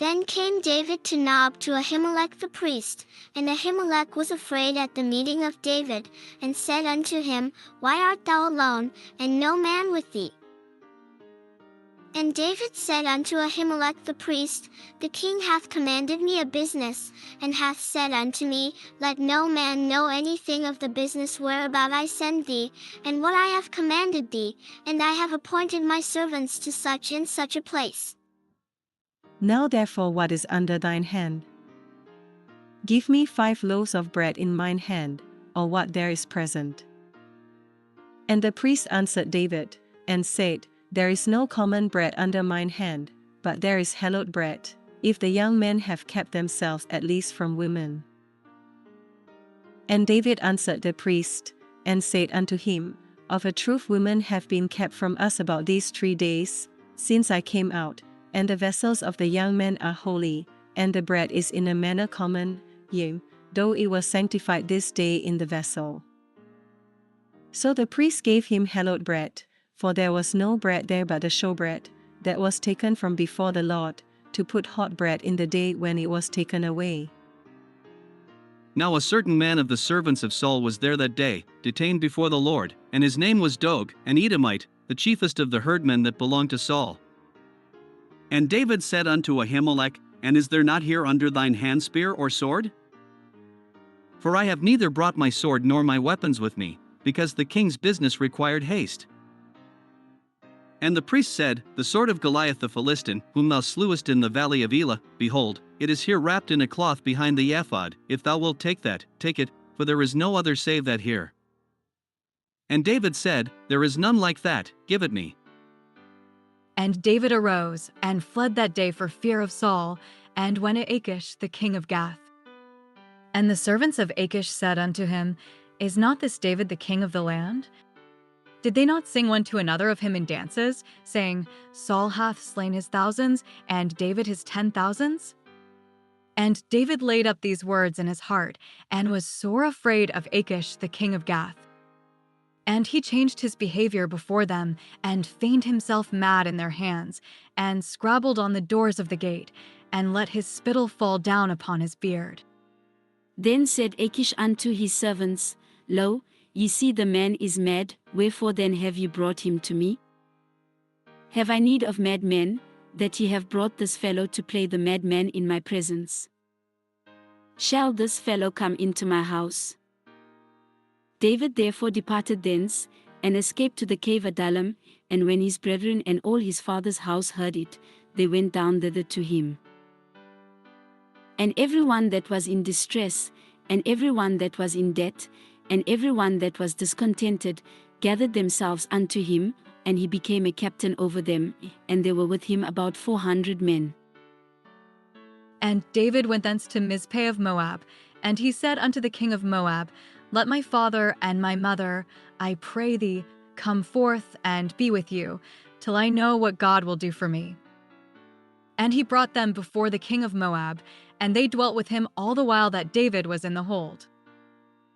Then came David to Nob to Ahimelech the priest, and Ahimelech was afraid at the meeting of David, and said unto him, Why art thou alone, and no man with thee? And David said unto Ahimelech the priest, The king hath commanded me a business, and hath said unto me, Let no man know anything of the business whereabout I send thee, and what I have commanded thee, and I have appointed my servants to such and such a place. Now therefore what is under thine hand? Give me 5 loaves of bread in mine hand, or what there is present. And the priest answered David, and said, There is no common bread under mine hand, but there is hallowed bread, if the young men have kept themselves at least from women. And David answered the priest, and said unto him, Of a truth women have been kept from us about these 3 days, since I came out, and the vessels of the young men are holy, and the bread is in a manner common, yea, though it was sanctified this day in the vessel. So the priest gave him hallowed bread, for there was no bread there but the showbread, that was taken from before the Lord, to put hot bread in the day when it was taken away. Now a certain man of the servants of Saul was there that day, detained before the Lord, and his name was Doeg, an Edomite, the chiefest of the herdmen that belonged to Saul. And David said unto Ahimelech, And is there not here under thine hand spear or sword? For I have neither brought my sword nor my weapons with me, because the king's business required haste. And the priest said, The sword of Goliath the Philistine, whom thou slewest in the valley of Elah, behold, it is here wrapped in a cloth behind the ephod. If thou wilt take that, take it, for there is no other save that here. And David said, There is none like that, give it me. And David arose, and fled that day for fear of Saul, and went to Achish the king of Gath. And the servants of Achish said unto him, Is not this David the king of the land? Did they not sing one to another of him in dances, saying, Saul hath slain his thousands, and David his 10,000s? And David laid up these words in his heart, and was sore afraid of Achish the king of Gath. And he changed his behavior before them, and feigned himself mad in their hands, and scrabbled on the doors of the gate, and let his spittle fall down upon his beard. Then said Achish unto his servants, Lo, ye see the man is mad, wherefore then have ye brought him to me? Have I need of madmen, that ye have brought this fellow to play the madman in my presence? Shall this fellow come into my house? David therefore departed thence, and escaped to the cave Adullam, and when his brethren and all his father's house heard it, they went down thither to him. And every one that was in distress, and every one that was in debt, and every one that was discontented, gathered themselves unto him, and he became a captain over them, and there were with him about 400 men. And David went thence to Mizpeh of Moab, and he said unto the king of Moab, Let my father and my mother, I pray thee, come forth and be with you, till I know what God will do for me. And he brought them before the king of Moab, and they dwelt with him all the while that David was in the hold.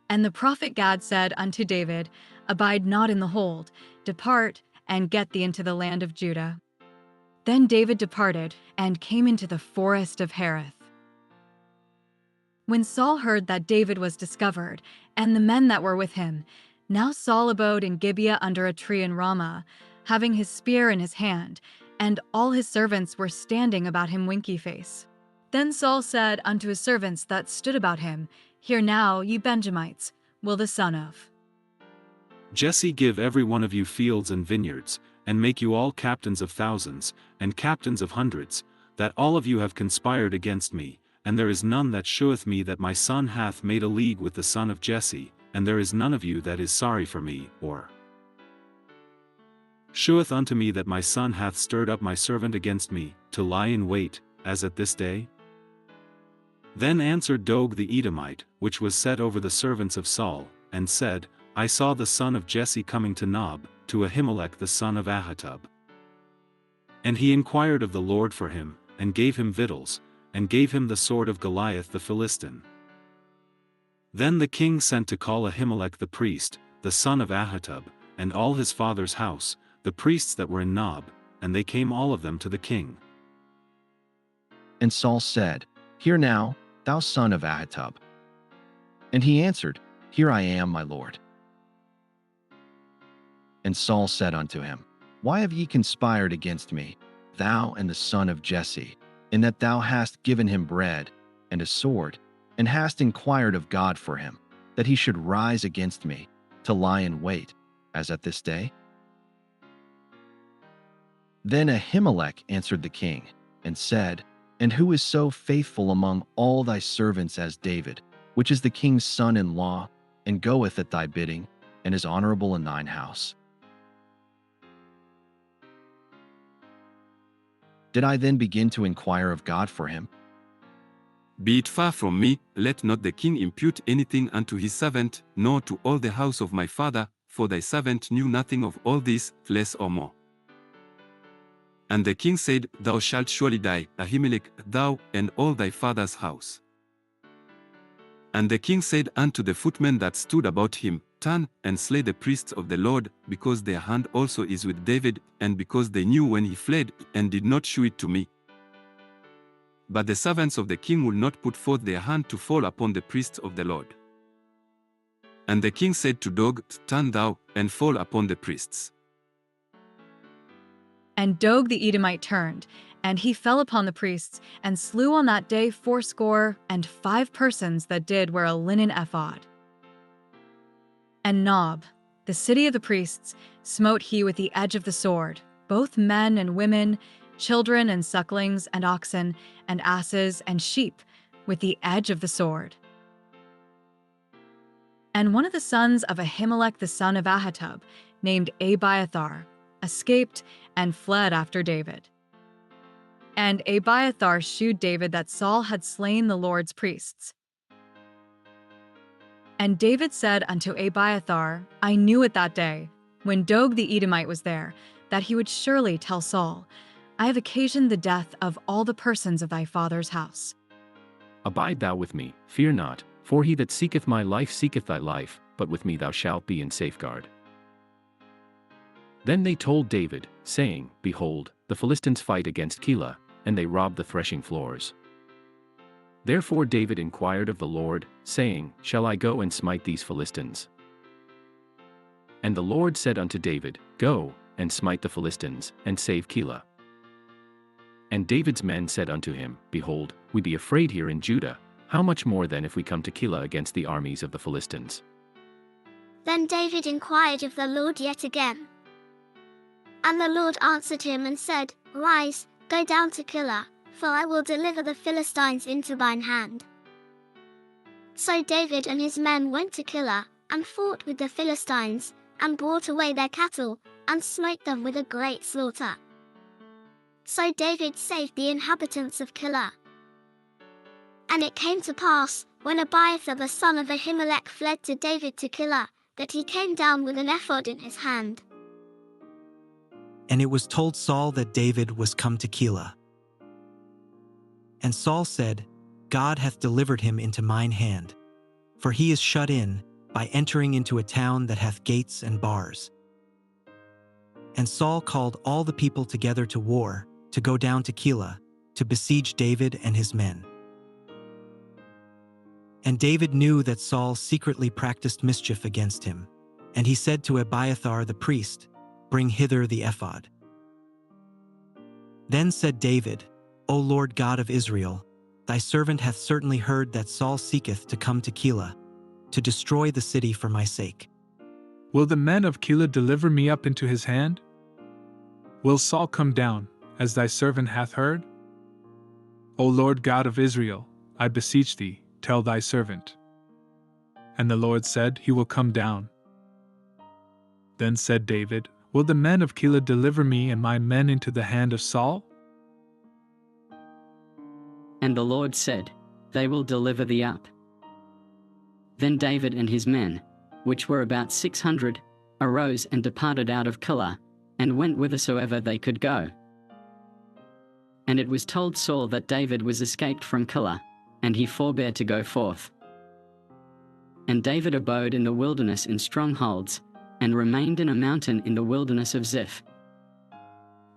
And the prophet Gad said unto David, Abide not in the hold, depart, and get thee into the land of Judah. Then David departed, and came into the forest of Hereth. When Saul heard that David was discovered, and the men that were with him, now Saul abode in Gibeah under a tree in Ramah, having his spear in his hand, and all his servants were standing about him winky-face. Then Saul said unto his servants that stood about him, Hear now, ye Benjamites, will the son of Jesse give every one of you fields and vineyards, and make you all captains of thousands, and captains of hundreds, that all of you have conspired against me, and there is none that sheweth me that my son hath made a league with the son of Jesse, and there is none of you that is sorry for me, or sheweth unto me that my son hath stirred up my servant against me, to lie in wait, as at this day? Then answered Doeg the Edomite, which was set over the servants of Saul, and said, I saw the son of Jesse coming to Nob, to Ahimelech the son of Ahitub. And he inquired of the Lord for him, and gave him victuals, and gave him the sword of Goliath the Philistine. Then the king sent to call Ahimelech the priest, the son of Ahitub, and all his father's house, the priests that were in Nob, and they came all of them to the king. And Saul said, Hear now, thou son of Ahitub. And he answered, Here I am, my lord. And Saul said unto him, Why have ye conspired against me, thou and the son of Jesse, in that thou hast given him bread and a sword, and hast inquired of God for him, that he should rise against me, to lie in wait, as at this day? Then Ahimelech answered the king, and said, And who is so faithful among all thy servants as David, which is the king's son-in-law, and goeth at thy bidding, and is honorable in thine house? Did I then begin to inquire of God for him? Be it far from me, let not the king impute anything unto his servant, nor to all the house of my father, for thy servant knew nothing of all this, less or more. And the king said, Thou shalt surely die, Ahimelech, thou, and all thy father's house. And the king said unto the footmen that stood about him, Turn, and slay the priests of the Lord, because their hand also is with David, and because they knew when he fled, and did not shew it to me. But the servants of the king will not put forth their hand to fall upon the priests of the Lord. And the king said to Dog, Turn thou, and fall upon the priests. And Dog the Edomite turned, and he fell upon the priests, and slew on that day 75 persons that did wear a linen ephod. And Nob, the city of the priests, smote he with the edge of the sword, both men and women, children and sucklings and oxen and asses and sheep, with the edge of the sword. And one of the sons of Ahimelech the son of Ahitub, named Abiathar, escaped and fled after David. And Abiathar shewed David that Saul had slain the Lord's priests. And David said unto Abiathar, I knew it that day, when Dog the Edomite was there, that he would surely tell Saul, I have occasioned the death of all the persons of thy father's house. Abide thou with me, fear not, for he that seeketh my life seeketh thy life, but with me thou shalt be in safeguard. Then they told David, saying, Behold, the Philistines fight against Keilah, and they rob the threshing floors. Therefore David inquired of the Lord, saying, Shall I go and smite these Philistines? And the Lord said unto David, Go, and smite the Philistines, and save Keilah. And David's men said unto him, Behold, we be afraid here in Judah, how much more then if we come to Keilah against the armies of the Philistines? Then David inquired of the Lord yet again. And the Lord answered him and said, Rise, go down to Keilah, for I will deliver the Philistines into thine hand. So David and his men went to Keilah, and fought with the Philistines, and brought away their cattle, and smote them with a great slaughter. So David saved the inhabitants of Keilah. And it came to pass, when Abiathar the son of Ahimelech fled to David to Keilah, that he came down with an ephod in his hand. And it was told Saul that David was come to Keilah. And Saul said, God hath delivered him into mine hand, for he is shut in, by entering into a town that hath gates and bars. And Saul called all the people together to war, to go down to Keilah, to besiege David and his men. And David knew that Saul secretly practiced mischief against him, and he said to Abiathar the priest, Bring hither the ephod. Then said David, O Lord God of Israel, thy servant hath certainly heard that Saul seeketh to come to Keilah, to destroy the city for my sake. Will the men of Keilah deliver me up into his hand? Will Saul come down, as thy servant hath heard? O Lord God of Israel, I beseech thee, tell thy servant. And the Lord said, He will come down. Then said David, Will the men of Keilah deliver me and my men into the hand of Saul? And the Lord said, They will deliver thee up. Then David and his men, which were about 600, arose and departed out of Keilah, and went whithersoever they could go. And it was told Saul that David was escaped from Keilah, and he forbare to go forth. And David abode in the wilderness in strongholds, and remained in a mountain in the wilderness of Ziph.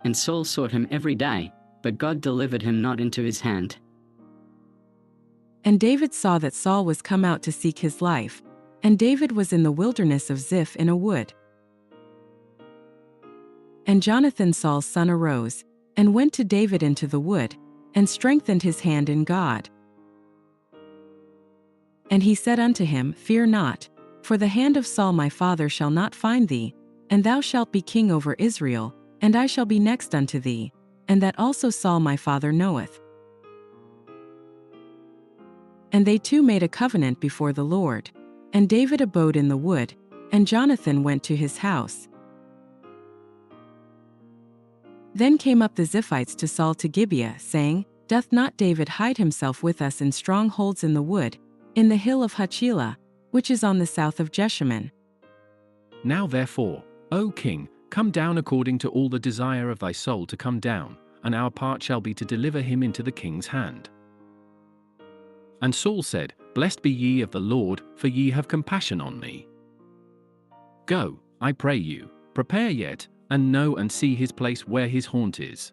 And Saul sought him every day, but God delivered him not into his hand. And David saw that Saul was come out to seek his life, and David was in the wilderness of Ziph in a wood. And Jonathan Saul's son arose, and went to David into the wood, and strengthened his hand in God. And he said unto him, Fear not, for the hand of Saul my father shall not find thee, and thou shalt be king over Israel, and I shall be next unto thee, and that also Saul my father knoweth. And they two made a covenant before the Lord. And David abode in the wood, and Jonathan went to his house. Then came up the Ziphites to Saul to Gibeah, saying, Doth not David hide himself with us in strongholds in the wood, in the hill of Hachilah, which is on the south of Jeshimon? Now therefore, O king, come down according to all the desire of thy soul to come down, and our part shall be to deliver him into the king's hand. And Saul said, Blessed be ye of the Lord, for ye have compassion on me. Go, I pray you, prepare yet, and know and see his place where his haunt is.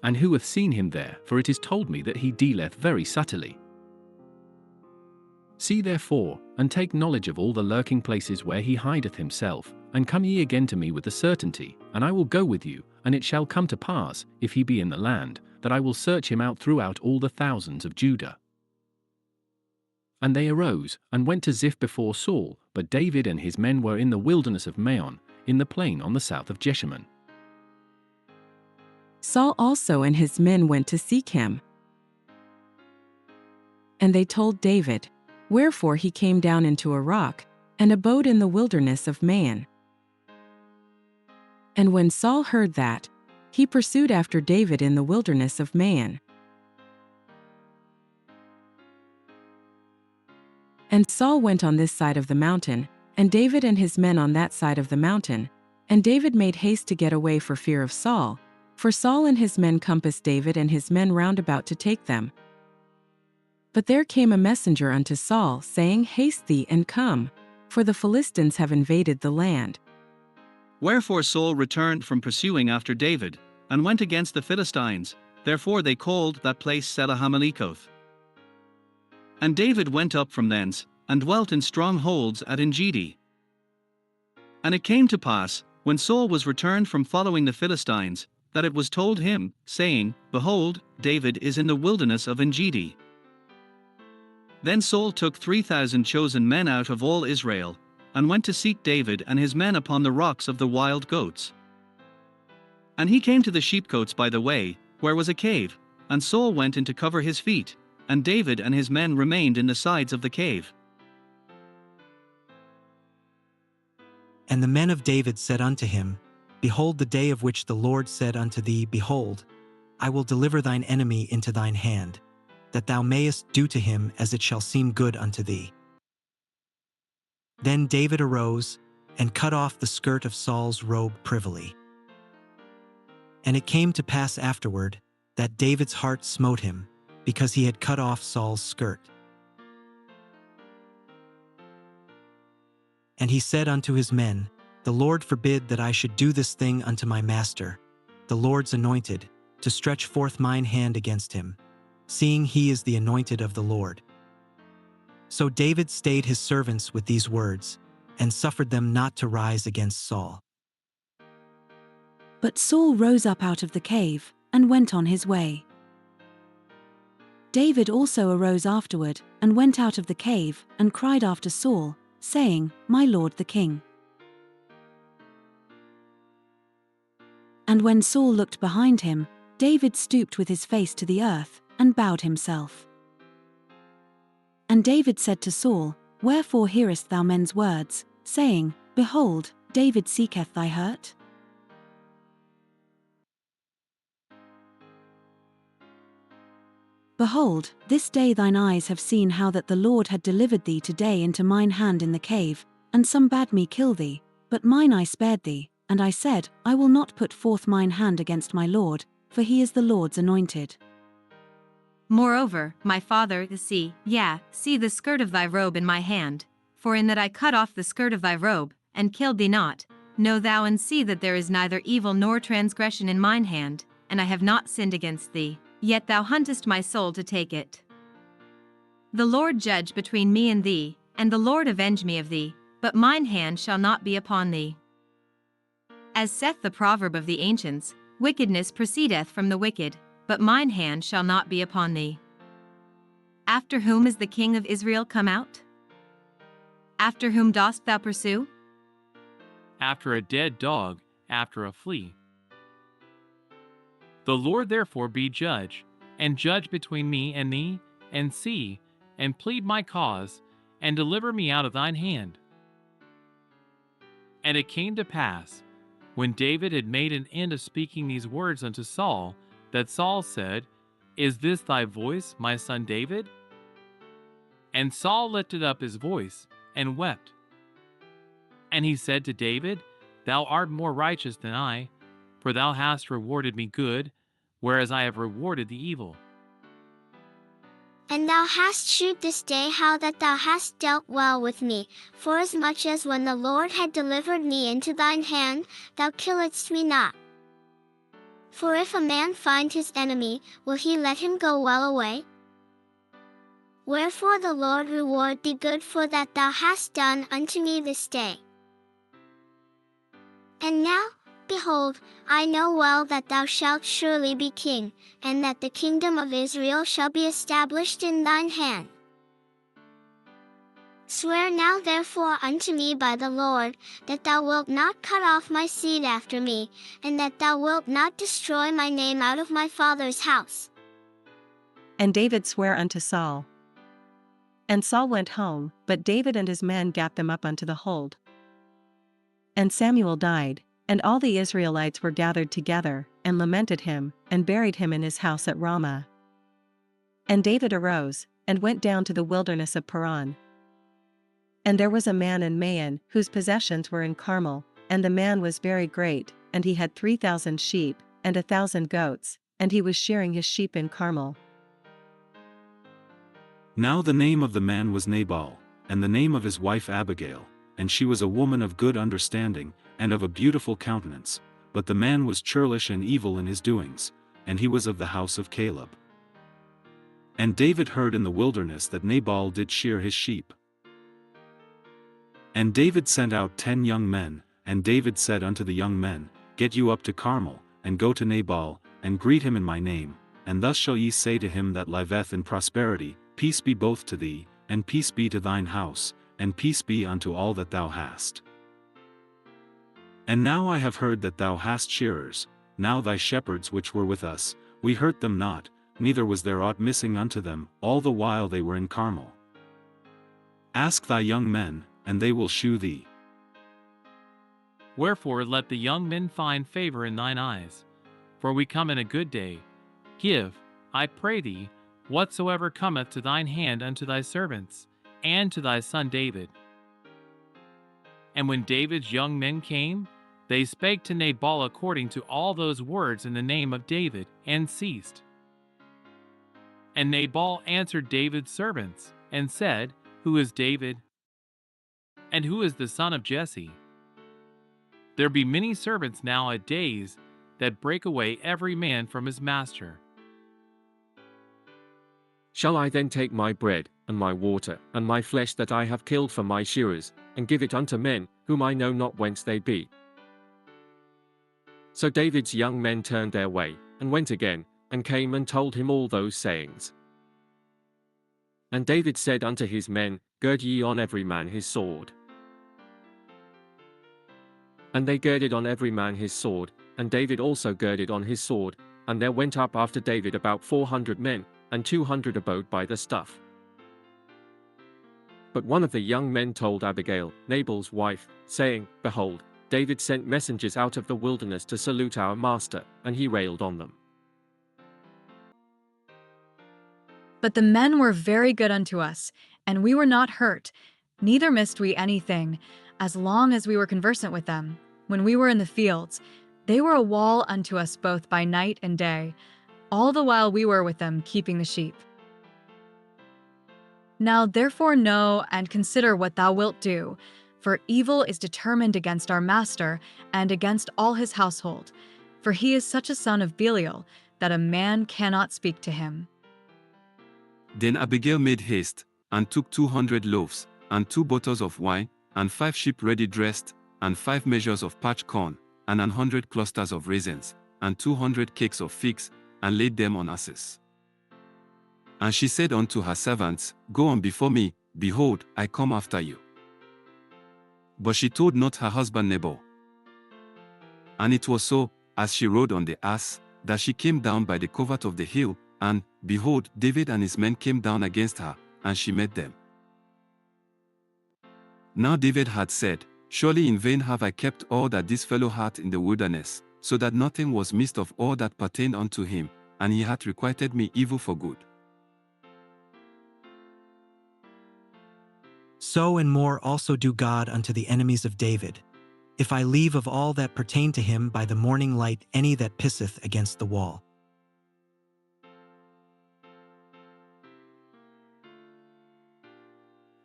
And who hath seen him there? For it is told me that he dealeth very subtly. See therefore, and take knowledge of all the lurking places where he hideth himself, and come ye again to me with the certainty, and I will go with you, and it shall come to pass, if he be in the land, that I will search him out throughout all the thousands of Judah. And they arose, and went to Ziph before Saul, but David and his men were in the wilderness of Maon, in the plain on the south of Jeshimon. Saul also and his men went to seek him. And they told David, wherefore he came down into a rock, and abode in the wilderness of Maon. And when Saul heard that, he pursued after David in the wilderness of Maon. And Saul went on this side of the mountain, and David and his men on that side of the mountain. And David made haste to get away for fear of Saul, for Saul and his men compassed David and his men round about to take them. But there came a messenger unto Saul, saying, Haste thee and come, for the Philistines have invaded the land. Wherefore Saul returned from pursuing after David, and went against the Philistines, therefore they called that place Selah-Hammelikoth. And David went up from thence, and dwelt in strongholds at Engedi. And it came to pass, when Saul was returned from following the Philistines, that it was told him, saying, Behold, David is in the wilderness of Engedi. Then Saul took 3,000 chosen men out of all Israel, and went to seek David and his men upon the rocks of the wild goats. And he came to the sheepcotes by the way, where was a cave, and Saul went in to cover his feet, and David and his men remained in the sides of the cave. And the men of David said unto him, Behold the day of which the Lord said unto thee, Behold, I will deliver thine enemy into thine hand, that thou mayest do to him as it shall seem good unto thee. Then David arose, and cut off the skirt of Saul's robe privily. And it came to pass afterward, that David's heart smote him, because he had cut off Saul's skirt. And he said unto his men, The Lord forbid that I should do this thing unto my master, the Lord's anointed, to stretch forth mine hand against him, seeing he is the anointed of the Lord. So David stayed his servants with these words, and suffered them not to rise against Saul. But Saul rose up out of the cave, and went on his way. David also arose afterward, and went out of the cave, and cried after Saul, saying, My lord the king. And when Saul looked behind him, David stooped with his face to the earth, and bowed himself. And David said to Saul, Wherefore hearest thou men's words, saying, Behold, David seeketh thy hurt? Behold, this day thine eyes have seen how that the Lord had delivered thee today into mine hand in the cave, and some bade me kill thee, but mine eye spared thee, and I said, I will not put forth mine hand against my Lord, for he is the Lord's anointed. Moreover, my father, see the skirt of thy robe in my hand, for in that I cut off the skirt of thy robe, and killed thee not, know thou and see that there is neither evil nor transgression in mine hand, and I have not sinned against thee, yet thou huntest my soul to take it. The Lord judge between me and thee, and the Lord avenge me of thee, but mine hand shall not be upon thee. As saith the proverb of the ancients, wickedness proceedeth from the wicked, but mine hand shall not be upon thee. After whom is the king of Israel come out? After whom dost thou pursue? After a dead dog, after a flea. The Lord therefore be judge, and judge between me and thee, and see, and plead my cause, and deliver me out of thine hand. And it came to pass, when David had made an end of speaking these words unto Saul, that Saul said, Is this thy voice, my son David? And Saul lifted up his voice, and wept. And he said to David, Thou art more righteous than I, for thou hast rewarded me good, whereas I have rewarded the evil. And thou hast shewed this day how that thou hast dealt well with me, forasmuch as when the Lord had delivered me into thine hand, thou killedst me not. For if a man find his enemy, will he let him go well away? Wherefore the Lord reward thee good for that thou hast done unto me this day. And now, behold, I know well that thou shalt surely be king, and that the kingdom of Israel shall be established in thine hand. Swear now therefore unto me by the Lord, that thou wilt not cut off my seed after me, and that thou wilt not destroy my name out of my father's house. And David sware unto Saul. And Saul went home, but David and his men gat them up unto the hold. And Samuel died, and all the Israelites were gathered together, and lamented him, and buried him in his house at Ramah. And David arose, and went down to the wilderness of Paran. And there was a man in Maon, whose possessions were in Carmel, and the man was very great, and he had 3,000 sheep, and 1,000 goats, and he was shearing his sheep in Carmel. Now the name of the man was Nabal, and the name of his wife Abigail, and she was a woman of good understanding, and of a beautiful countenance, but the man was churlish and evil in his doings, and he was of the house of Caleb. And David heard in the wilderness that Nabal did shear his sheep. And David sent out 10 young men, and David said unto the young men, Get you up to Carmel, and go to Nabal, and greet him in my name, and thus shall ye say to him that liveth in prosperity, Peace be both to thee, and peace be to thine house, and peace be unto all that thou hast. And now I have heard that thou hast shearers, now thy shepherds which were with us, we hurt them not, neither was there aught missing unto them, all the while they were in Carmel. Ask thy young men, and they will shew thee. Wherefore let the young men find favor in thine eyes, for we come in a good day. Give, I pray thee, whatsoever cometh to thine hand unto thy servants, and to thy son David. And when David's young men came, they spake to Nabal according to all those words in the name of David, and ceased. And Nabal answered David's servants, and said, Who is David? And who is the son of Jesse? There be many servants now a days that break away every man from his master. Shall I then take my bread, and my water, and my flesh that I have killed for my shearers, and give it unto men, whom I know not whence they be? So David's young men turned their way, and went again, and came and told him all those sayings. And David said unto his men, Gird ye on every man his sword. And they girded on every man his sword, and David also girded on his sword, and there went up after David about 400 men, and 200 abode by the stuff. But one of the young men told Abigail, Nabal's wife, saying, Behold, David sent messengers out of the wilderness to salute our master, and he railed on them. But the men were very good unto us, and we were not hurt, neither missed we anything, as long as we were conversant with them. When we were in the fields, they were a wall unto us both by night and day, all the while we were with them keeping the sheep. Now therefore know and consider what thou wilt do, for evil is determined against our master and against all his household. for he is such a son of Belial that a man cannot speak to him. Then Abigail made haste, and took 200 loaves, and 2 bottles of wine, and 5 sheep ready dressed, and 5 measures of parched corn, and 100 clusters of raisins, and 200 cakes of figs, and laid them on asses. And she said unto her servants, Go on before me, behold, I come after you. But she told not her husband Nabal. And it was so, as she rode on the ass, that she came down by the covert of the hill, and, behold, David and his men came down against her, and she met them. Now David had said, Surely in vain have I kept all that this fellow hath in the wilderness, so that nothing was missed of all that pertained unto him, and he hath requited me evil for good. So and more also do God unto the enemies of David, if I leave of all that pertain to him by the morning light any that pisseth against the wall.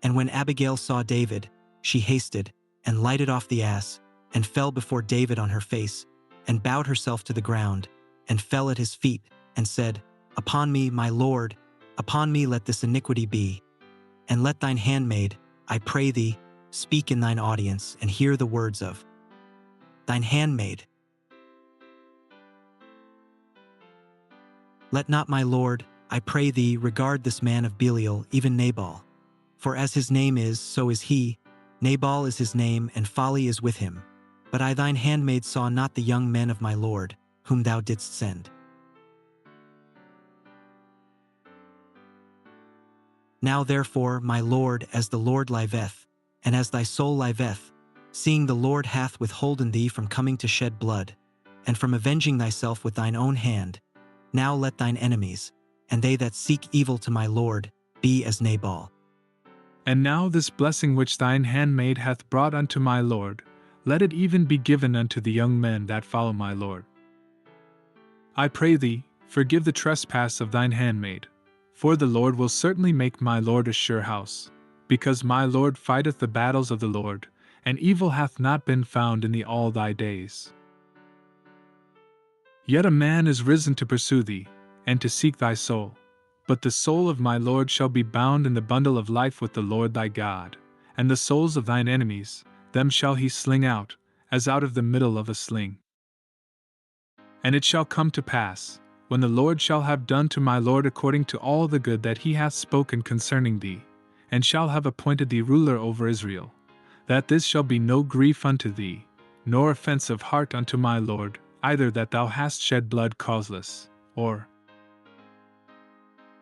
And when Abigail saw David, she hasted, and lighted off the ass, and fell before David on her face, and bowed herself to the ground, and fell at his feet, and said, Upon me, my lord, upon me let this iniquity be. And let thine handmaid, I pray thee, speak in thine audience, and hear the words of thine handmaid. Let not my lord, I pray thee, regard this man of Belial, even Nabal. For as his name is, so is he. Nabal is his name, and folly is with him. But I thine handmaid saw not the young men of my lord, whom thou didst send. Now therefore, my lord, as the Lord liveth, and as thy soul liveth, seeing the Lord hath withholden thee from coming to shed blood, and from avenging thyself with thine own hand, now let thine enemies, and they that seek evil to my lord, be as Nabal. And now this blessing which thine handmaid hath brought unto my lord, let it even be given unto the young men that follow my lord. I pray thee, forgive the trespass of thine handmaid, for the Lord will certainly make my lord a sure house, because my lord fighteth the battles of the Lord, and evil hath not been found in thee all thy days. Yet a man is risen to pursue thee, and to seek thy soul. But the soul of my Lord shall be bound in the bundle of life with the Lord thy God, and the souls of thine enemies, them shall he sling out, as out of the middle of a sling. And it shall come to pass, when the Lord shall have done to my Lord according to all the good that he hath spoken concerning thee, and shall have appointed thee ruler over Israel, that this shall be no grief unto thee, nor offense of heart unto my Lord, either that thou hast shed blood causeless, or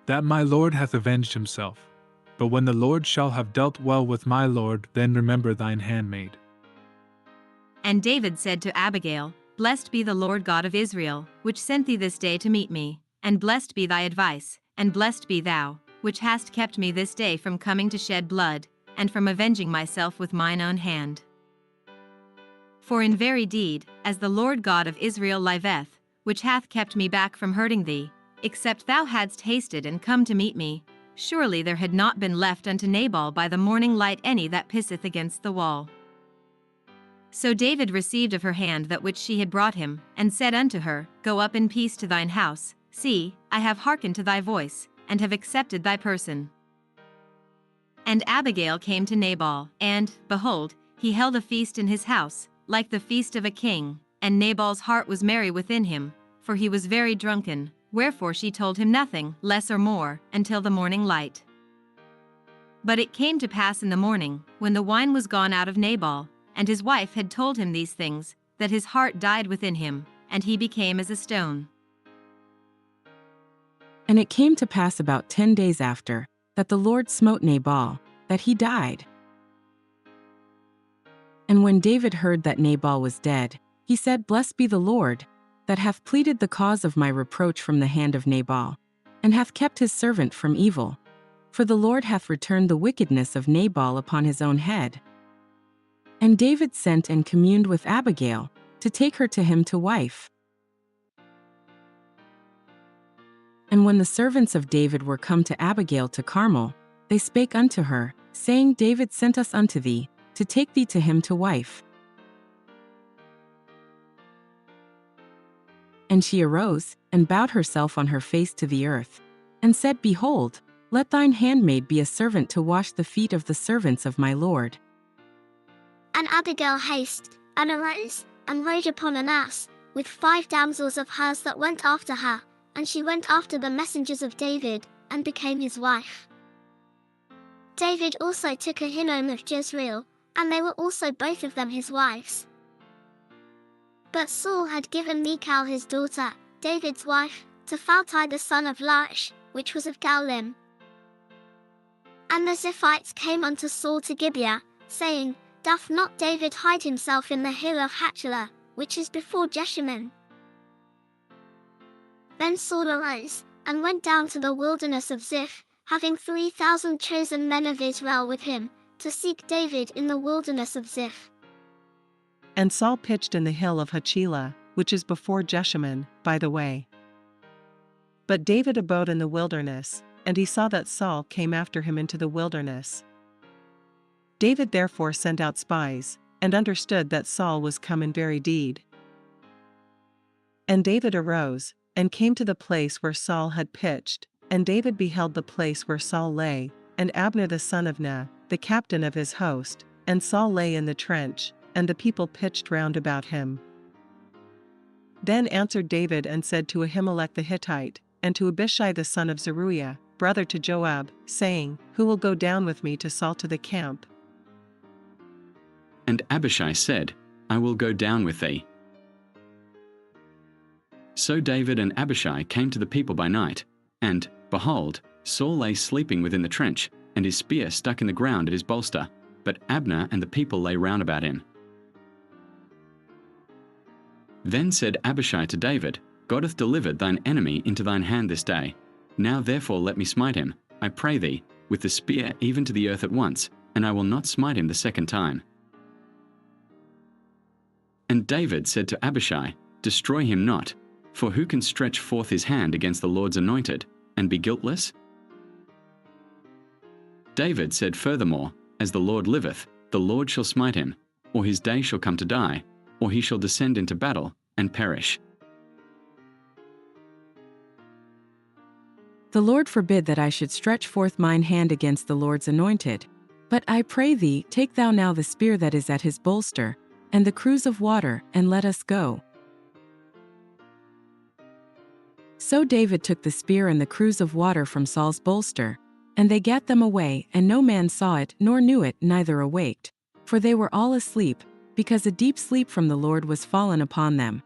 that my Lord hath avenged himself. But when the Lord shall have dealt well with my Lord, then remember thine handmaid. And David said to Abigail, Blessed be the Lord God of Israel, which sent thee this day to meet me, and blessed be thy advice, and blessed be thou, which hast kept me this day from coming to shed blood, and from avenging myself with mine own hand. For in very deed, as the Lord God of Israel liveth, which hath kept me back from hurting thee, except thou hadst hasted and come to meet me, surely there had not been left unto Nabal by the morning light any that pisseth against the wall. So David received of her hand that which she had brought him, and said unto her, Go up in peace to thine house. See, I have hearkened to thy voice, and have accepted thy person. And Abigail came to Nabal, and, behold, he held a feast in his house, like the feast of a king, and Nabal's heart was merry within him, for he was very drunken, wherefore she told him nothing, less or more, until the morning light. But it came to pass in the morning, when the wine was gone out of Nabal, and his wife had told him these things, that his heart died within him, and he became as a stone. And it came to pass about 10 days after, that the Lord smote Nabal, that he died. And when David heard that Nabal was dead, he said, Blessed be the Lord, that hath pleaded the cause of my reproach from the hand of Nabal, and hath kept his servant from evil. For the Lord hath returned the wickedness of Nabal upon his own head. And David sent and communed with Abigail, to take her to him to wife. And when the servants of David were come to Abigail to Carmel, they spake unto her, saying, David sent us unto thee, to take thee to him to wife. And she arose, and bowed herself on her face to the earth, and said, Behold, let thine handmaid be a servant to wash the feet of the servants of my lord. And Abigail hasted, and arose, and rode upon an ass, with 5 damsels of hers that went after her, and she went after the messengers of David, and became his wife. David also took Ahinoam of Jezreel, and they were also both of them his wives. But Saul had given Michal his daughter, David's wife, to Phalti the son of Laish, which was of Gaulim. And the Ziphites came unto Saul to Gibeah, saying, Doth not David hide himself in the hill of Hachilah, which is before Jeshimon? Then Saul arose, and went down to the wilderness of Ziph, having 3,000 chosen men of Israel with him, to seek David in the wilderness of Ziph. And Saul pitched in the hill of Hachilah, which is before Jeshimon, by the way. But David abode in the wilderness, and he saw that Saul came after him into the wilderness. David therefore sent out spies, and understood that Saul was come in very deed. And David arose, and came to the place where Saul had pitched, and David beheld the place where Saul lay, and Abner the son of Ner, the captain of his host, and Saul lay in the trench, and the people pitched round about him. Then answered David and said to Ahimelech the Hittite, and to Abishai the son of Zeruiah, brother to Joab, saying, Who will go down with me to Saul to the camp? And Abishai said, I will go down with thee. So David and Abishai came to the people by night, and, behold, Saul lay sleeping within the trench, and his spear stuck in the ground at his bolster, but Abner and the people lay round about him. Then said Abishai to David, God hath delivered thine enemy into thine hand this day. Now therefore let me smite him, I pray thee, with the spear even to the earth at once, and I will not smite him the second time. And David said to Abishai, Destroy him not, for who can stretch forth his hand against the Lord's anointed, and be guiltless? David said furthermore, As the Lord liveth, the Lord shall smite him, or his day shall come to die, or he shall descend into battle, and perish. The Lord forbid that I should stretch forth mine hand against the Lord's anointed. But I pray thee, take thou now the spear that is at his bolster, and the cruse of water, and let us go. So David took the spear and the cruse of water from Saul's bolster, and they gat them away, and no man saw it, nor knew it, neither awaked. For they were all asleep, because a deep sleep from the Lord was fallen upon them.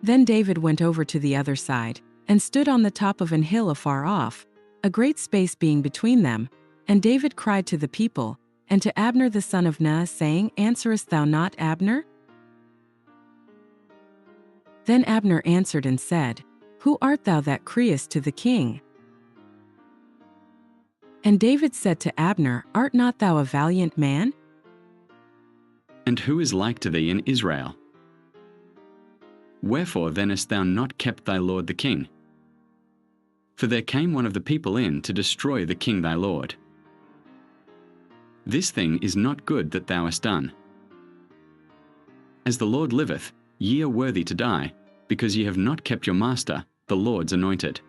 Then David went over to the other side, and stood on the top of an hill afar off, a great space being between them, and David cried to the people, and to Abner the son of Ner, saying, Answerest thou not, Abner? Then Abner answered and said, Who art thou that criest to the king? And David said to Abner, Art not thou a valiant man? And who is like to thee in Israel? Wherefore then hast thou not kept thy lord the king? For there came one of the people in to destroy the king thy lord. This thing is not good that thou hast done. As the Lord liveth, ye are worthy to die, because ye have not kept your master, the Lord's anointed.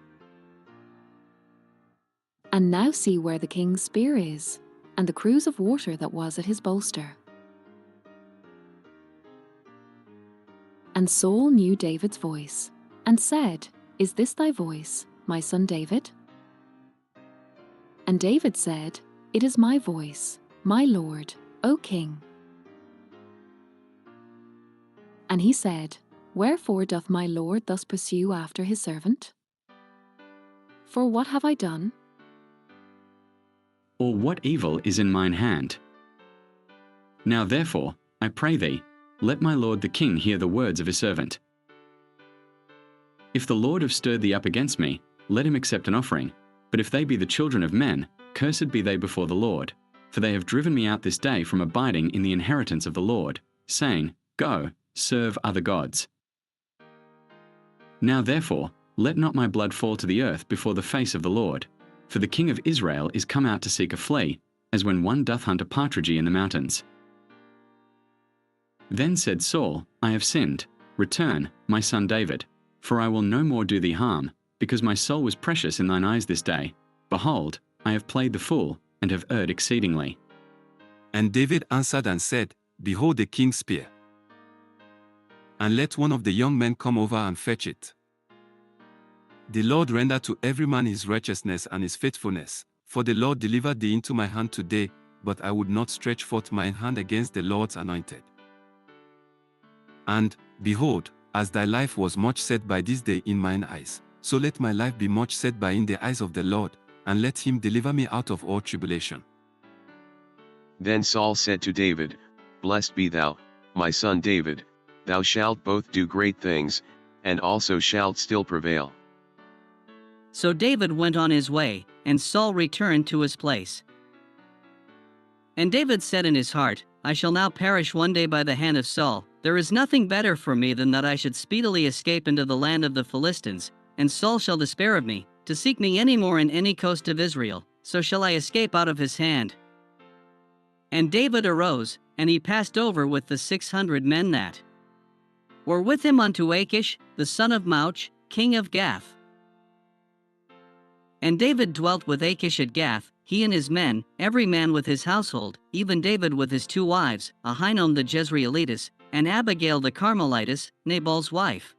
And now see where the king's spear is, and the cruse of water that was at his bolster. And Saul knew David's voice, and said, Is this thy voice, my son David? And David said, It is my voice, my lord, O king. And he said, Wherefore doth my lord thus pursue after his servant? For what have I done? Or what evil is in mine hand? Now therefore, I pray thee, let my lord the king hear the words of his servant. If the Lord have stirred thee up against me, let him accept an offering. But if they be the children of men, cursed be they before the Lord. For they have driven me out this day from abiding in the inheritance of the Lord, saying, Go, serve other gods. Now therefore, let not my blood fall to the earth before the face of the Lord. For the king of Israel is come out to seek a flea, as when one doth hunt a partridge in the mountains. Then said Saul, I have sinned. Return, my son David, for I will no more do thee harm, because my soul was precious in thine eyes this day. Behold, I have played the fool, and have erred exceedingly. And David answered and said, Behold the king's spear. And let one of the young men come over and fetch it. The Lord render to every man his righteousness and his faithfulness, for the Lord delivered thee into my hand today, but I would not stretch forth my hand against the Lord's anointed. And, behold, as thy life was much set by this day in mine eyes, so let my life be much set by in the eyes of the Lord, and let him deliver me out of all tribulation. Then Saul said to David, Blessed be thou, my son David, thou shalt both do great things, and also shalt still prevail. So David went on his way, and Saul returned to his place. And David said in his heart, I shall now perish one day by the hand of Saul. There is nothing better for me than that I should speedily escape into the land of the Philistines, and Saul shall despair of me, to seek me any more in any coast of Israel, so shall I escape out of his hand. And David arose, and he passed over with the 600 men that were with him unto Achish, the son of Mauch, king of Gath. And David dwelt with Achish at Gath, he and his men, every man with his household, even David with his 2 wives, Ahinoam the Jezreelitess, and Abigail the Carmelitess, Nabal's wife.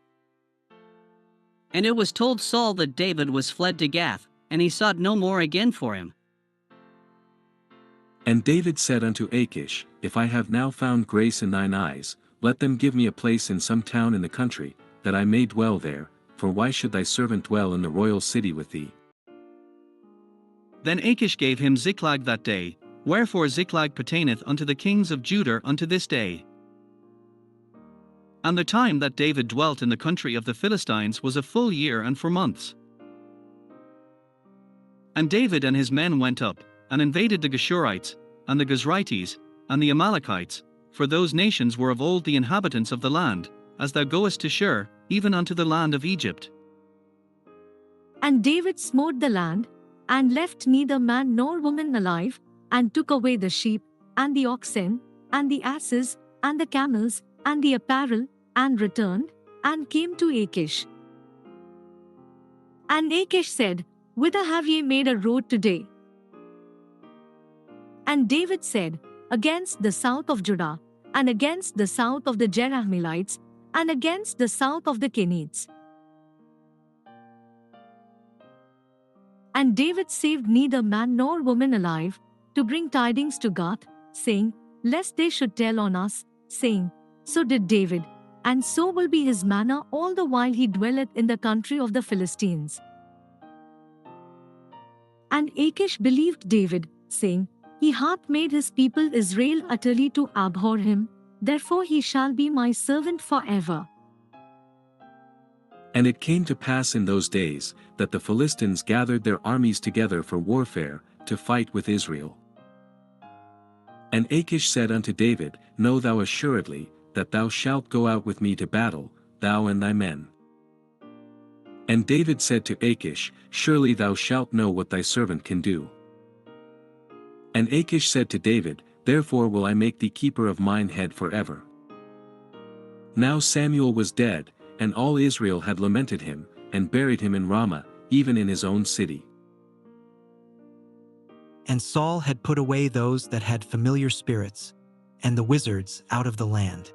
And it was told Saul that David was fled to Gath, and he sought no more again for him. And David said unto Achish, If I have now found grace in thine eyes, let them give me a place in some town in the country, that I may dwell there, for why should thy servant dwell in the royal city with thee? Then Achish gave him Ziklag that day, wherefore Ziklag pertaineth unto the kings of Judah unto this day. And the time that David dwelt in the country of the Philistines was a full year and 4 months. And David and his men went up, and invaded the Geshurites, and the Gazrites, and the Amalekites, for those nations were of old the inhabitants of the land, as thou goest to Shur, even unto the land of Egypt. And David smote the land, and left neither man nor woman alive, and took away the sheep, and the oxen, and the asses, and the camels, and the apparel, and returned, and came to Achish. And Achish said, Whither have ye made a road today? And David said, Against the south of Judah, and against the south of the Jerahmeelites, and against the south of the Kenites. And David saved neither man nor woman alive, to bring tidings to Gath, saying, Lest they should tell on us, saying, So did David, and so will be his manner all the while he dwelleth in the country of the Philistines. And Achish believed David, saying, He hath made his people Israel utterly to abhor him, therefore he shall be my servant forever. And it came to pass in those days, that the Philistines gathered their armies together for warfare, to fight with Israel. And Achish said unto David, Know thou assuredly, that thou shalt go out with me to battle, thou and thy men. And David said to Achish, Surely thou shalt know what thy servant can do. And Achish said to David, Therefore will I make thee keeper of mine head forever. Now Samuel was dead, and all Israel had lamented him, and buried him in Ramah, even in his own city. And Saul had put away those that had familiar spirits, and the wizards out of the land.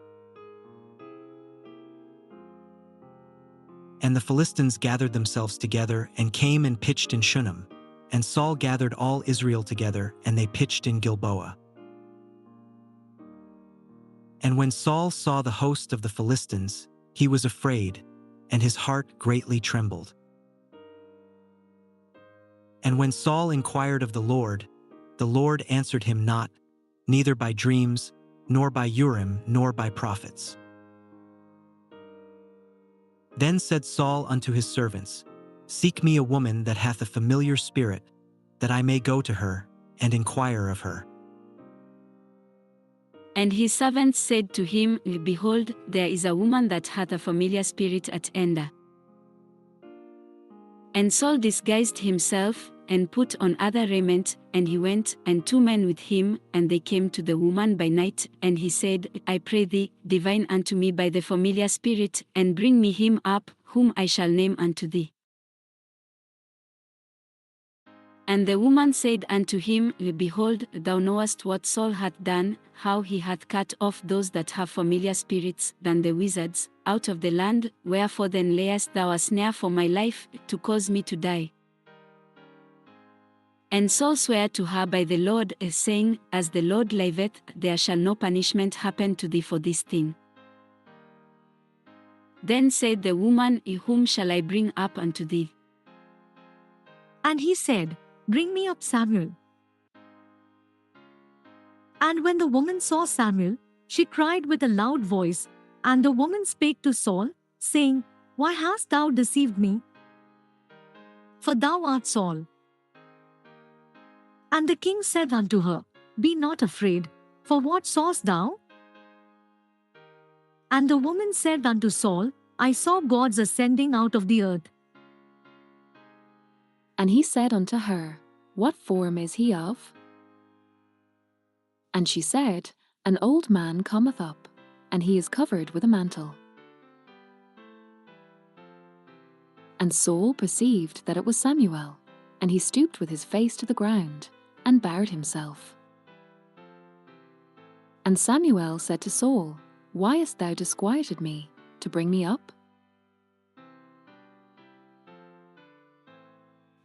And the Philistines gathered themselves together, and came and pitched in Shunem. And Saul gathered all Israel together, and they pitched in Gilboa. And when Saul saw the host of the Philistines, he was afraid, and his heart greatly trembled. And when Saul inquired of the Lord answered him not, neither by dreams, nor by Urim, nor by prophets. Then said Saul unto his servants, Seek me a woman that hath a familiar spirit, that I may go to her, and inquire of her. And his servants said to him, Behold, there is a woman that hath a familiar spirit at Enda. And Saul disguised himself, and put on other raiment, and he went, and 2 men with him, and they came to the woman by night, and he said, I pray thee, divine unto me by the familiar spirit, and bring me him up, whom I shall name unto thee. And the woman said unto him, Behold, thou knowest what Saul hath done, how he hath cut off those that have familiar spirits, than the wizards, out of the land, wherefore then layest thou a snare for my life, to cause me to die? And Saul sware to her by the Lord, saying, As the Lord liveth, there shall no punishment happen to thee for this thing. Then said the woman, Whom shall I bring up unto thee? And he said, Bring me up Samuel. And when the woman saw Samuel, she cried with a loud voice, and the woman spake to Saul, saying, Why hast thou deceived me? For thou art Saul. And the king said unto her, Be not afraid, for what sawest thou? And the woman said unto Saul, I saw gods ascending out of the earth. And he said unto her, What form is he of? And she said, An old man cometh up, and he is covered with a mantle. And Saul perceived that it was Samuel, and he stooped with his face to the ground, and bowed himself. And Samuel said to Saul, Why hast thou disquieted me, to bring me up?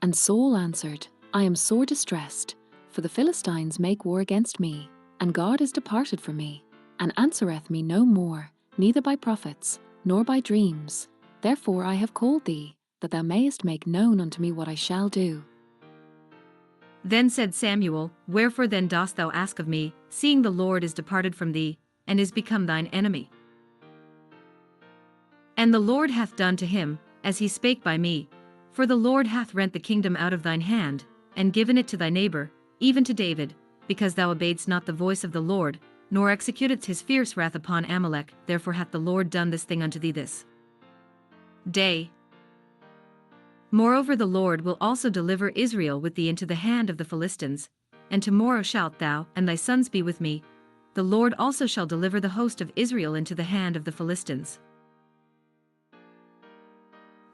And Saul answered, I am sore distressed, for the Philistines make war against me, and God is departed from me, and answereth me no more, neither by prophets, nor by dreams. Therefore I have called thee, that thou mayest make known unto me what I shall do. Then said Samuel, Wherefore then dost thou ask of me, seeing the Lord is departed from thee, and is become thine enemy? And the Lord hath done to him, as he spake by me, for the Lord hath rent the kingdom out of thine hand, and given it to thy neighbor, even to David, because thou obeyedst not the voice of the Lord, nor executedst his fierce wrath upon Amalek, therefore hath the Lord done this thing unto thee this day. Moreover the Lord will also deliver Israel with thee into the hand of the Philistines, and tomorrow shalt thou and thy sons be with me. The Lord also shall deliver the host of Israel into the hand of the Philistines.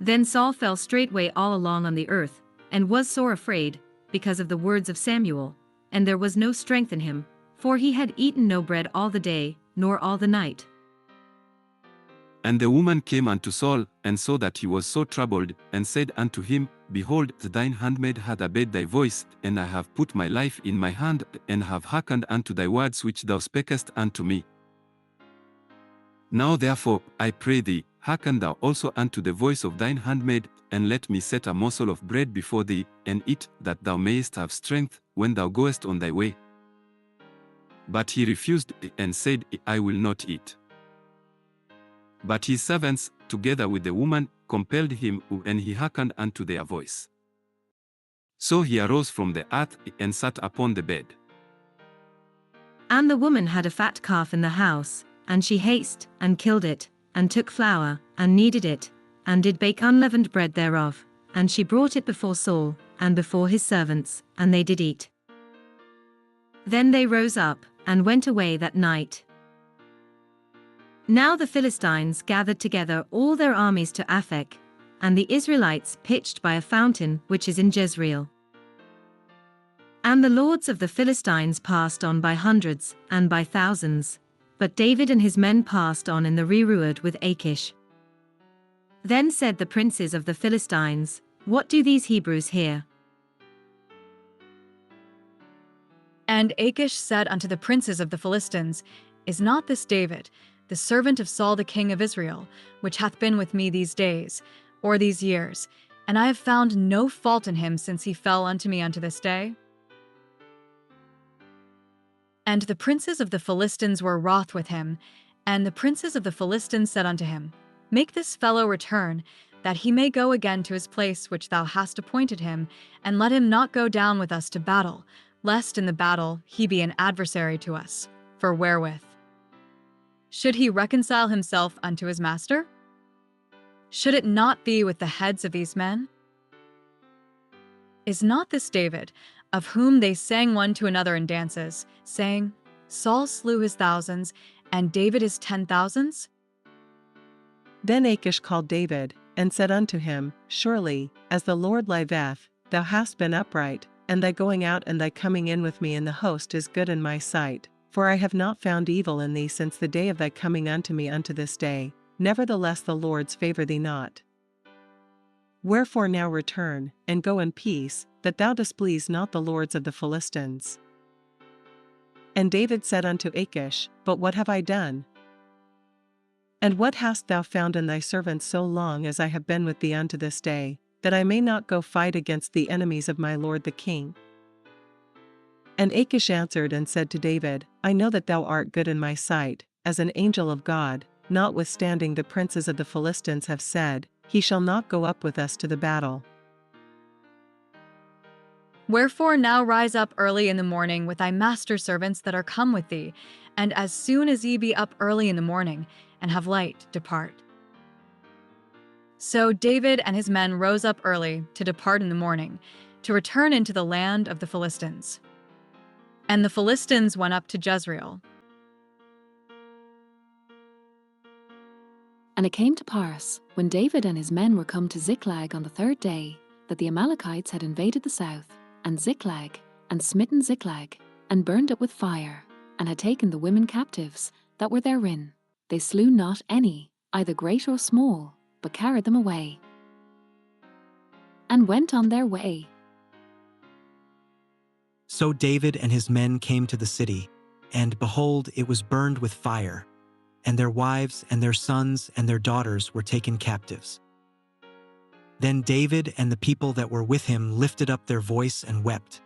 Then Saul fell straightway all along on the earth, and was sore afraid, because of the words of Samuel, and there was no strength in him, for he had eaten no bread all the day, nor all the night. And the woman came unto Saul, and saw that he was so troubled, and said unto him, Behold, thine handmaid hath obeyed thy voice, and I have put my life in my hand, and have hearkened unto thy words which thou spakest unto me. Now therefore, I pray thee, hearken thou also unto the voice of thine handmaid, and let me set a morsel of bread before thee, and eat, that thou mayest have strength, when thou goest on thy way. But he refused, and said, I will not eat. But his servants, together with the woman, compelled him, and he hearkened unto their voice. So he arose from the earth, and sat upon the bed. And the woman had a fat calf in the house, and she hasted, and killed it, and took flour, and kneaded it, and did bake unleavened bread thereof, and she brought it before Saul, and before his servants, and they did eat. Then they rose up, and went away that night. Now the Philistines gathered together all their armies to Aphek, and the Israelites pitched by a fountain which is in Jezreel. And the lords of the Philistines passed on by hundreds, and by thousands, but David and his men passed on in the rearward with Achish. Then said the princes of the Philistines, What do these Hebrews here? And Achish said unto the princes of the Philistines, Is not this David, the servant of Saul the king of Israel, which hath been with me these days, or these years, and I have found no fault in him since he fell unto me unto this day? And the princes of the Philistines were wroth with him, and the princes of the Philistines said unto him, Make this fellow return, that he may go again to his place which thou hast appointed him, and let him not go down with us to battle, lest in the battle he be an adversary to us. For wherewith should he reconcile himself unto his master? Should it not be with the heads of these men? Is not this David, of whom they sang one to another in dances, saying, Saul slew his thousands, and David his 10,000s? Then Achish called David, and said unto him, Surely, as the Lord liveth, thou hast been upright, and thy going out and thy coming in with me in the host is good in my sight, for I have not found evil in thee since the day of thy coming unto me unto this day. Nevertheless the Lord's favor thee not. Wherefore now return, and go in peace, that thou displease not the lords of the Philistines. And David said unto Achish, But what have I done? And what hast thou found in thy servant so long as I have been with thee unto this day, that I may not go fight against the enemies of my lord the king? And Achish answered and said to David, I know that thou art good in my sight, as an angel of God, notwithstanding the princes of the Philistines have said, He shall not go up with us to the battle. Wherefore now rise up early in the morning with thy master's servants that are come with thee, and as soon as ye be up early in the morning, and have light, depart. So David and his men rose up early to depart in the morning, to return into the land of the Philistines. And the Philistines went up to Jezreel. And it came to pass, when David and his men were come to Ziklag on the third day, that the Amalekites had invaded the south, and Ziklag, and smitten Ziklag, and burned it with fire, and had taken the women captives that were therein. They slew not any, either great or small, but carried them away, and went on their way. So David and his men came to the city, and behold, it was burned with fire, and their wives and their sons and their daughters were taken captives. Then David and the people that were with him lifted up their voice and wept,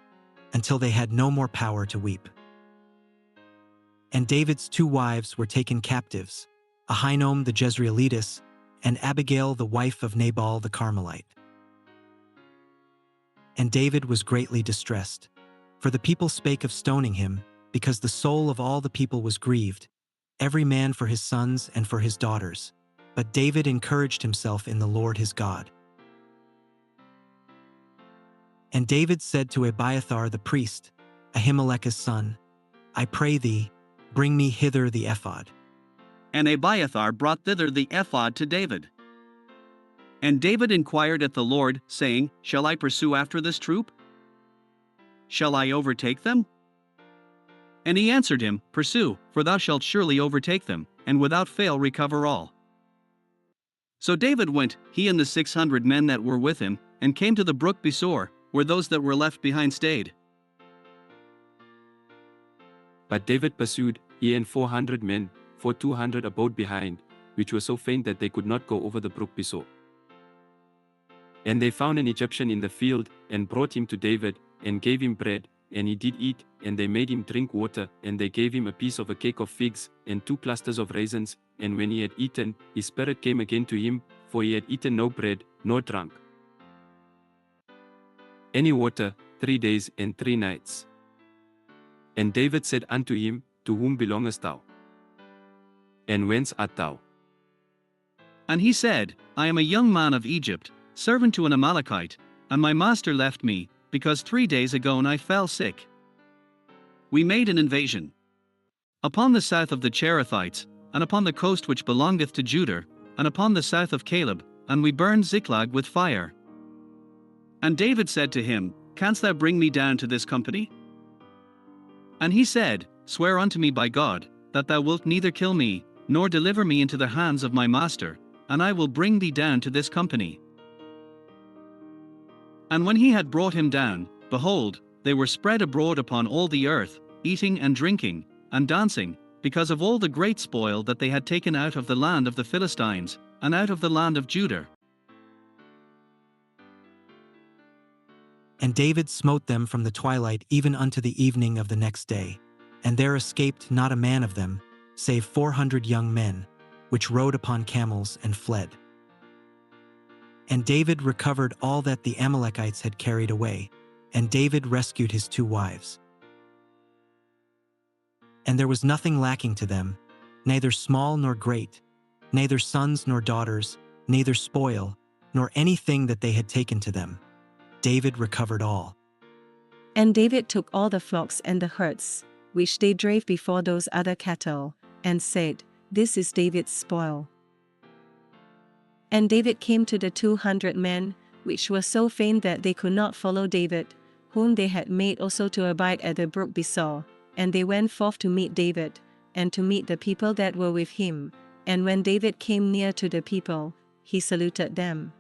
until they had no more power to weep. And David's 2 wives were taken captives, Ahinoam the Jezreelitess, and Abigail the wife of Nabal the Carmelite. And David was greatly distressed, for the people spake of stoning him, because the soul of all the people was grieved, every man for his sons and for his daughters. But David encouraged himself in the Lord his God. And David said to Abiathar the priest, Ahimelech's son, I pray thee, bring me hither the ephod. And Abiathar brought thither the ephod to David. And David inquired at the Lord, saying, Shall I pursue after this troop? Shall I overtake them? And he answered him, Pursue, for thou shalt surely overtake them, and without fail recover all. So David went, he and the 600 men that were with him, and came to the brook Besor, where those that were left behind stayed. But David pursued, he and 400 men, for 200 abode behind, which were so faint that they could not go over the brook Besor. And they found an Egyptian in the field, and brought him to David, and gave him bread, and he did eat, and they made him drink water, and they gave him a piece of a cake of figs, and 2 clusters of raisins, and when he had eaten, his spirit came again to him, for he had eaten no bread, nor drunk any water, 3 days and 3 nights. And David said unto him, To whom belongest thou? And whence art thou? And he said, I am a young man of Egypt, servant to an Amalekite, and my master left me, because 3 days ago I fell sick. We made an invasion upon the south of the Cherethites, and upon the coast which belongeth to Judah, and upon the south of Caleb, and we burned Ziklag with fire. And David said to him, Canst thou bring me down to this company? And he said, Swear unto me by God, that thou wilt neither kill me, nor deliver me into the hands of my master, and I will bring thee down to this company. And when he had brought him down, behold, they were spread abroad upon all the earth, eating and drinking, and dancing, because of all the great spoil that they had taken out of the land of the Philistines, and out of the land of Judah. And David smote them from the twilight even unto the evening of the next day, and there escaped not a man of them, save 400 young men, which rode upon camels and fled. And David recovered all that the Amalekites had carried away, and David rescued his 2 wives. And there was nothing lacking to them, neither small nor great, neither sons nor daughters, neither spoil, nor anything that they had taken to them. David recovered all. And David took all the flocks and the herds, which they drave before those other cattle, and said, This is David's spoil. And David came to the 200 men, which were so faint that they could not follow David, whom they had made also to abide at the brook Besor, and they went forth to meet David, and to meet the people that were with him. And when David came near to the people, he saluted them.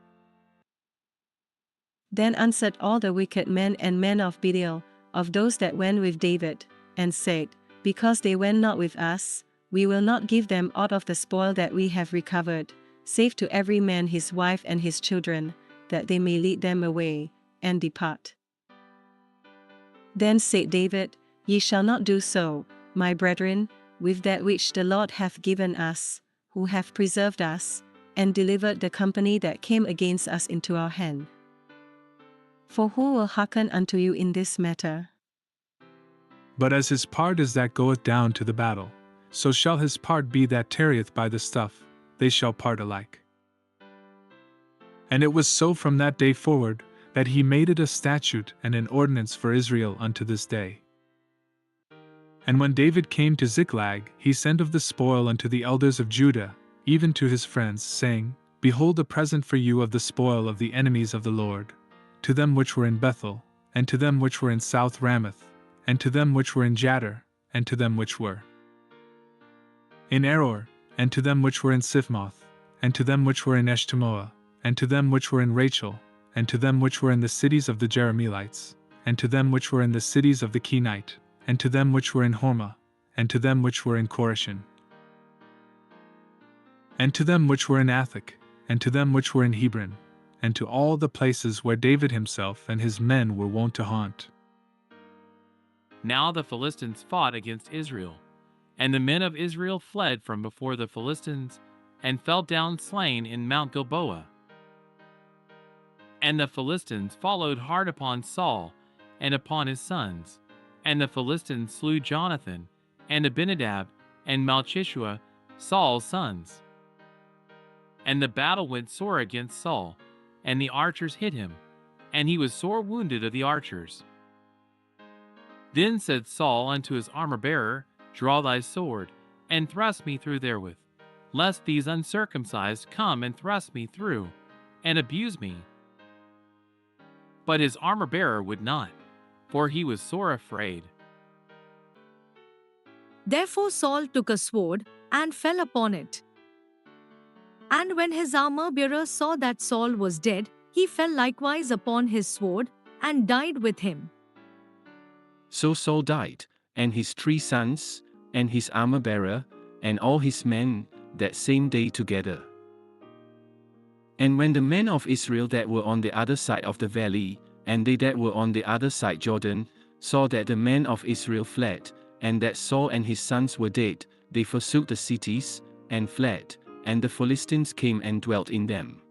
Then answered all the wicked men and men of Belial, of those that went with David, and said, Because they went not with us, we will not give them aught of the spoil that we have recovered, save to every man his wife and his children, that they may lead them away, and depart. Then said David, Ye shall not do so, my brethren, with that which the Lord hath given us, who have preserved us, and delivered the company that came against us into our hand. For who will hearken unto you in this matter? But as his part is that goeth down to the battle, so shall his part be that tarrieth by the stuff, they shall part alike. And it was so from that day forward, that he made it a statute and an ordinance for Israel unto this day. And when David came to Ziklag, he sent of the spoil unto the elders of Judah, even to his friends, saying, Behold a present for you of the spoil of the enemies of the Lord, to them which were in Bethel, and to them which were in South Ramoth, and to them which were in Jattir, and to them which were in Aror, and to them which were in Siphmoth, and to them which were in Eshtemoa, and to them which were in Rachel, and to them which were in the cities of the Jerahmeelites, and to them which were in the cities of the Kenite, and to them which were in Hormah, and to them which were in Choreshan, and to them which were in Athach, and to them which were in Hebron, and to all the places where David himself and his men were wont to haunt. Now the Philistines fought against Israel, and the men of Israel fled from before the Philistines, and fell down slain in Mount Gilboa. And the Philistines followed hard upon Saul and upon his sons, and the Philistines slew Jonathan, and Abinadab, and Malchishua, Saul's sons. And the battle went sore against Saul, and the archers hit him, and he was sore wounded of the archers. Then said Saul unto his armor-bearer, Draw thy sword, and thrust me through therewith, lest these uncircumcised come and thrust me through, and abuse me. But his armor-bearer would not, for he was sore afraid. Therefore Saul took a sword, and fell upon it. And when his armor-bearer saw that Saul was dead, he fell likewise upon his sword, and died with him. So Saul died, and his 3 sons, and his armor-bearer, and all his men, that same day together. And when the men of Israel that were on the other side of the valley, and they that were on the other side Jordan, saw that the men of Israel fled, and that Saul and his sons were dead, they forsook the cities, and fled, and the Philistines came and dwelt in them.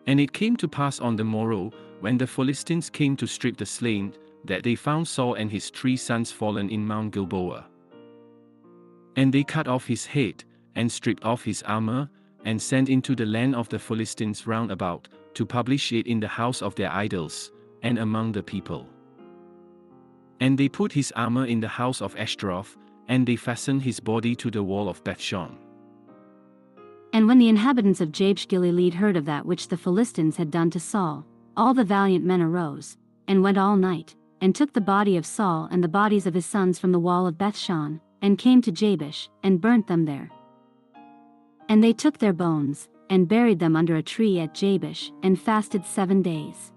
And it came to pass on the morrow, when the Philistines came to strip the slain, that they found Saul and his 3 sons fallen in Mount Gilboa. And they cut off his head, and stripped off his armor, and sent into the land of the Philistines round about, to publish it in the house of their idols, and among the people. And they put his armor in the house of Ashtaroth, and they fastened his body to the wall of Bethshan. And when the inhabitants of Jabesh Gilead heard of that which the Philistines had done to Saul, all the valiant men arose, and went all night, and took the body of Saul and the bodies of his sons from the wall of Bethshan, and came to Jabesh, and burnt them there. And they took their bones, and buried them under a tree at Jabesh, and fasted 7 days.